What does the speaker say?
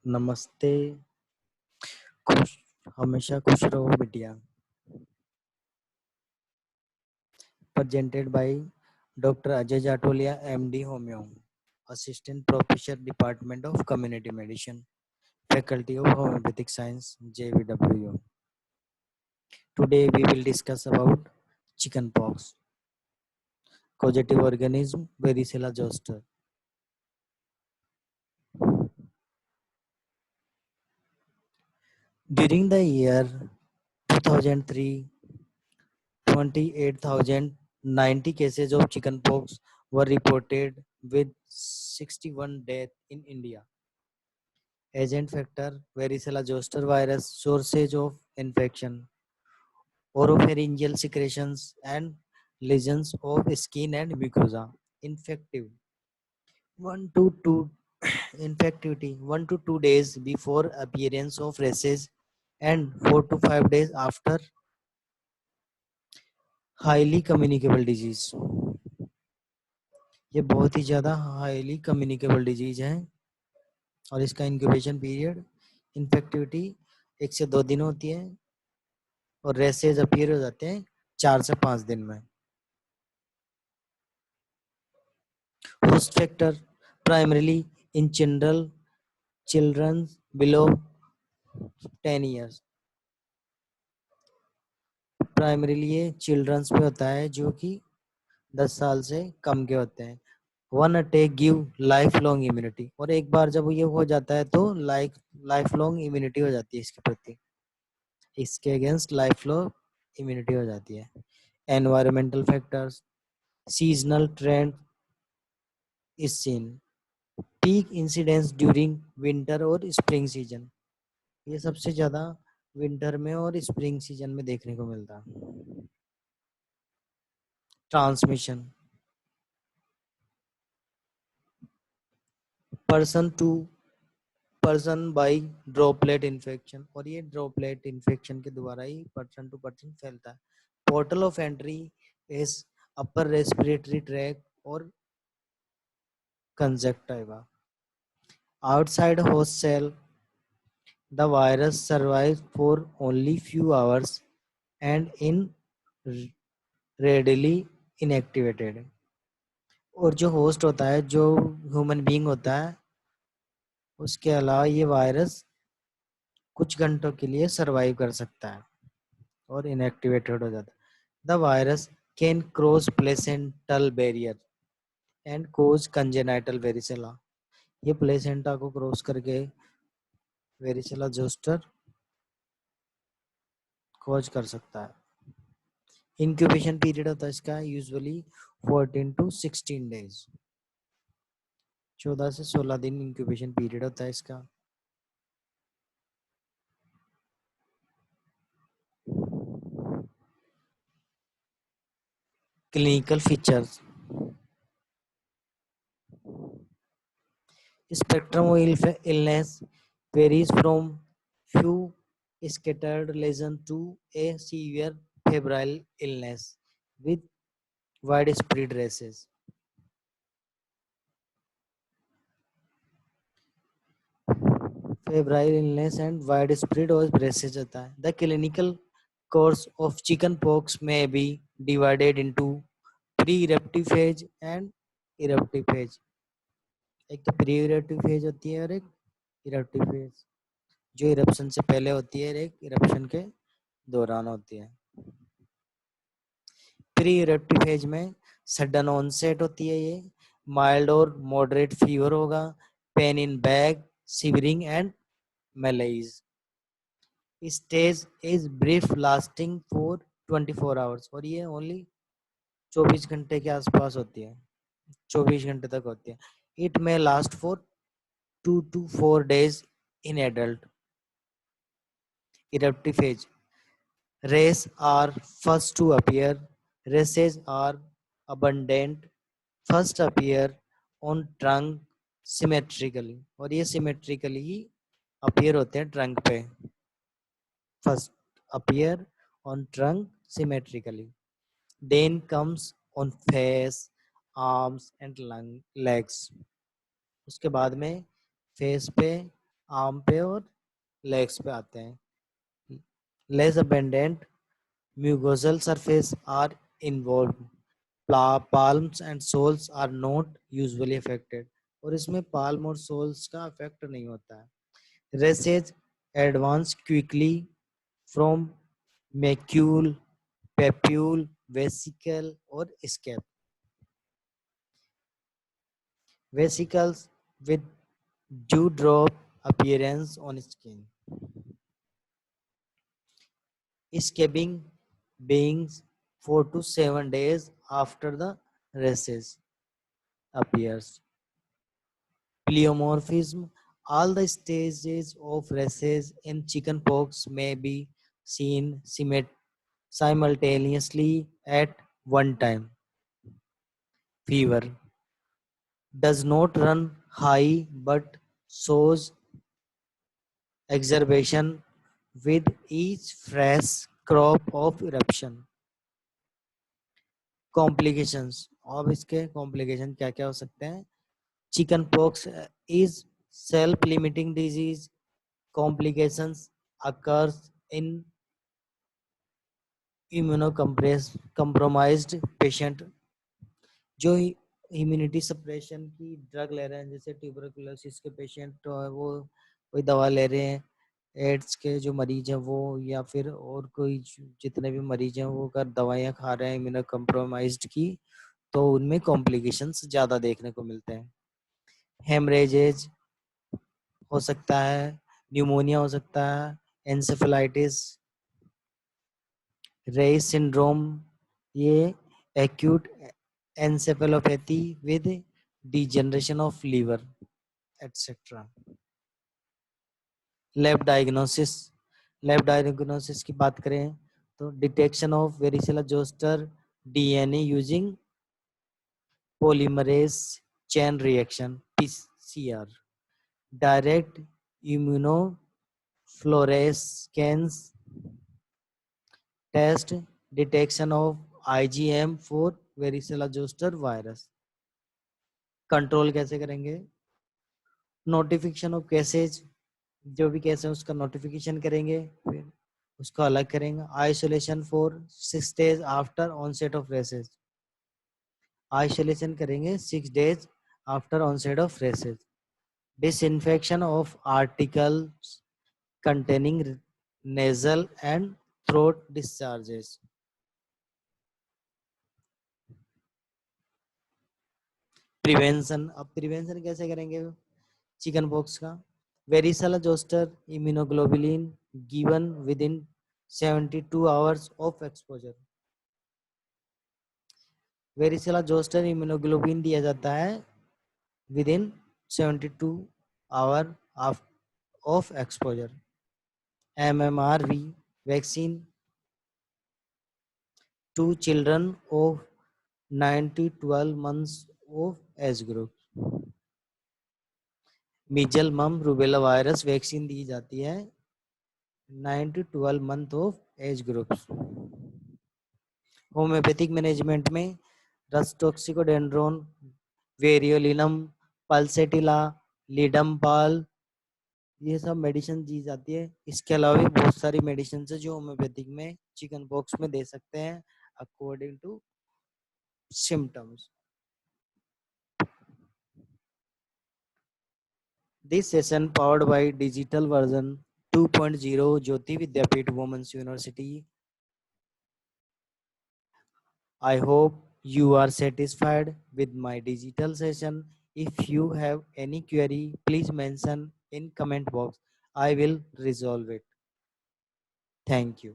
नमस्ते। खुश हमेशा खुश रहो बिटिया। Presented by doctor Ajay Jatolia, MD, homeo, assistant professor, department of community medicine, faculty of homoeopathic science, JVWU. Today we will discuss about chickenpox, causative organism, varicella zoster. During the year 2003, 28,090 cases of chickenpox were reported, with 61 deaths in India. Agent factor: varicella zoster virus, sources of infection: oropharyngeal secretions and lesions of skin and mucosa. Infective: 1 to 2 infectivity 1 to 2 days before appearance of rashes and 4 to 5 days after. Highly communicable disease: ये बहुत ही ज़्यादा highly communicable disease है और इसका incubation period, infectivity 1 से 2 दिन होती है और रेसेज अपीयर हो जाते हैं 4 से 5 दिन में। Host factor: primarily in children below 10 years. Primarily ये चिल्ड्रंस पे होता है जो कि 10 साल से कम के होते हैं। One attack give life long immunity, और एक बार जब ये हो जाता है तो लाइफ लॉन्ग इम्यूनिटी हो जाती है इसके प्रति, इसके अगेंस्ट लाइफ लॉन्ग इम्यूनिटी हो जाती है। Environmental factors: seasonal trend is seen, peak incidence during winter और स्प्रिंग सीजन। ये सबसे ज्यादा विंटर में और स्प्रिंग सीजन में देखने को मिलता है। Transmission: person to person by droplet infection, और ये ड्रॉपलेट इन्फेक्शन के द्वारा ही पर्सन टू पर्सन फैलता है। Portal of entry is upper respiratory tract और conjunctiva. Outside host cell, the virus survives for only few hours and in readily inactivated। और जो host होता है, जो ह्यूमन बीइंग होता है, उसके अलावा ये वायरस कुछ घंटों के लिए सरवाइव कर सकता है और इनएक्टिवेटेड हो जाता है। The virus can cross placental barrier and cause congenital varicella. ये प्लेसेंटा को क्रॉस करके वेरिसेला जोस्टर खोज कर सकता है। इंक्यूबेशन पीरियड होता है इसका यूजुअली 14 to 16 डेज, 14 से 16 दिन इंक्यूबेशन पीरियड होता है इसका। Clinical features: spectrum of illness varies from few scattered lesion to a severe febrile illness with widespread rashes। Febrile illness and wide spread और ब्रेसेज होता है। The clinical course of chicken pox may be divided into pre eruptive phase and eruptive phase. एक तो pre eruptive phase होती है और एक इरप्टिव फेज, जो इरप्शन से पहले होती है और एक इरप्शन के दौरान होती है। प्री इरप्टिव फेज में सडन ऑनसेट होती है, ये माइल्ड और मॉडरेट फीवर होगा, pain in back, shivering and malaise। Stage is brief lasting for 24 hours, और ये ओनली 24 घंटे के आसपास होती है, 24 घंटे तक होती है। इट में last for 2 to 4 days in adult. Eruptive phase: rays are first to appear, rays are abundant, first appear on trunk symmetrically, और ये symmetrically ही appear होते हैं ट्रंक पे। First appear on trunk symmetrically, then comes on face, arms and legs। उसके बाद में face पे, arm पे और लेग्स पे आते हैं. Less abundant mucosal surface are involved. Palms and soles are not usually affected. और इसमें palm और soles का अफेक्ट नहीं होता है. Races advance quickly from macule, papule, vesicle और scap. Vesicles with dewdrop appearance on skin. Scabbing beings 4 to 7 days after the races appears. Pleomorphism. All the stages of races in chickenpox may be seen simultaneously at one time. Fever does not run high but shows exacerbation with each fresh crop of eruption. Complications. अब इसके complication क्या क्या हो सकते हैं? Chickenpox is self-limiting disease. Complications occurs in immunocompromised patient जो immunity suppression की drug ले रहे हैं, जैसे ट्यूबरकुलोसिस के पेशेंट वो कोई दवा ले रहे हैं, एड्स के जो मरीज हैं वो, या फिर और कोई जितने भी मरीज हैं वो अगर दवाइयाँ खा रहे हैं इम्यूनो कम्प्रोमाइज्ड की, तो उनमें कॉम्प्लिकेशंस ज़्यादा देखने को मिलते हैं. हेमरेजेज हो सकता है, न्यूमोनिया हो सकता है, एंसेफेलाइटिस, रेइस सिंड्रोम, ये acute encephalopathy with degeneration of liver etcetera. Lab diagnosis की बात करें तो detection of varicella zoster DNA using polymerase chain reaction PCR, direct immunofluorescence test, detection of IgM for varicella zoster virus. Control कैसे करेंगे? Notification of cases, जो भी case है उसका नोटिफिकेशन करेंगे, फिर उसको अलग करेंगे. Isolation for 6 days after onset of rashes, isolation करेंगे 6 days after onset of rashes. Disinfection of articles containing nasal and throat discharges. Prevention, अब प्रिवेंशन कैसे करेंगे चिकन पॉक्स का? Varicella zoster immunoglobulin given within 72 hours of exposure. Varicella zoster immunoglobulin दिया जाता है within 72 hour of exposure. MMRV vaccine to children of 9 to 12 months of age group. मीजल मम rubella virus vaccine दी जाती है 9 to 12 month of age groups. Homeopathic management में रस्टोक्सिकोडेंड्रोन, वेरियोलिनम, pulsatilla, लिडमपाल, ये सब medicine दी जाती है. इसके अलावा भी बहुत सारी मेडिसिन है जो होम्योपैथिक में चिकन पॉक्स में दे सकते हैं according to symptoms. This session powered by digital version 2.0 Jyoti Vidyapeeth Women's University. I hope you are satisfied with my digital session. If you have any query, please mention in comment box. I will resolve it. Thank you.